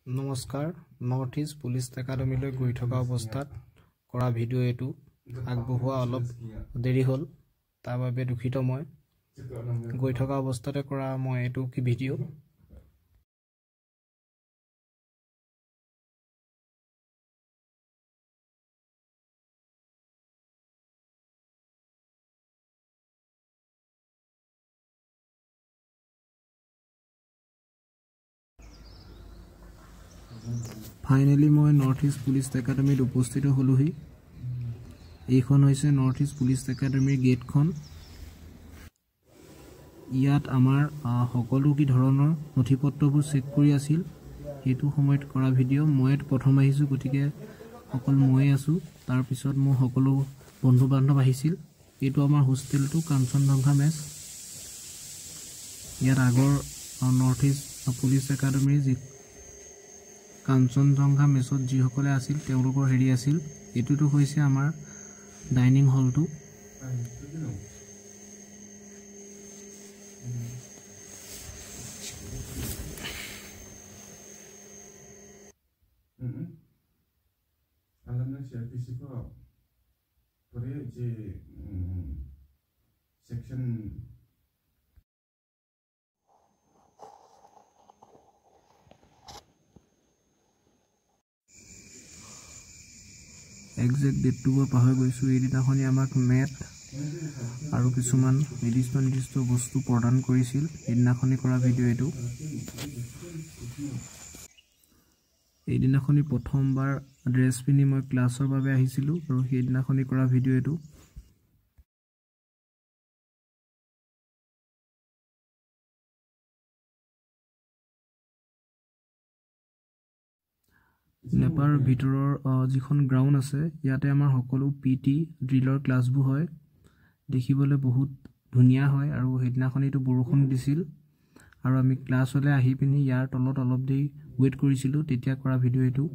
নমস্কাৰ north east police একাডেমীলৈ গৈ থকা অৱস্থাত কৰা ভিডিঅ' এটো আগবঢ়োৱা অলপ দেৰি হ'ল তাৰ বাবে দুখিত মই গৈ থকা অৱস্থাতে কৰা মই এটো কি ভিডিঅ' ফাইনালি মই নৰ্থ ইষ্ট পুলিচ একাডেমীত উপস্থিত হলোহি এইখন হৈছে নৰ্থ ইষ্ট পুলিচ একাডেমীৰ গেটখন ইয়াত আমাৰ সকলো কি ধৰণৰ নথিপত্ৰবোৰ চেক কৰি আছিল হেতু সময়ত কৰা ভিডিঅ' মই প্ৰথম আহিছো গতিকে অকল মই আছো তাৰ পিছত মোৰ সকলো বন্ধু বান্ধৱ আহিছিল এটো আমাৰ হোষ্টেলটো কাঞ্চনজংঘা মেছ ইয়াত আগৰ নৰ্থ ইষ্ট পুলিচ একাডেমীৰ যি কাঞ্চনজংঘা মেছত যিসকলে আছিল তেওঁলোকৰ হেৰি আছিল এটোটো হৈছে আমাৰ ডাইনিং হলটো alamnya siapa sih kok Korea je section exact ডেটটো পাহৰি গৈছো এই দিনাখনি আমাক মেট আৰু কিছুমান নিৰ্দিষ্ট বস্তু প্ৰদান কৰিছিল এই দিনাখনি কৰা ভিডিঅ' এটো এই দিনাখনি প্ৰথমবাৰ ড্ৰেছ পিনি মই ক্লাছৰ বাবে আহিছিলো আৰু সেই দিনাখনি কৰা ভিডিঅ' এটো নেপাৰ ভিতৰৰ যিখন গ্ৰাউণ্ড আছে ইয়াতে আমাৰ সকলো পিটি ড্ৰিলৰ ক্লাছবোৰ হয় দেখিবলৈ বহুত ধুনীয়া হয় আৰু হেদিনাখনিটো বৰষুণ দিছিল আৰু আমি ক্লাছলৈ আহি পিনি ইয়াৰ তলত অলপ দেৰি ওয়েট কৰিছিলো তেতিয়া কৰা ভিডিঅ' এটো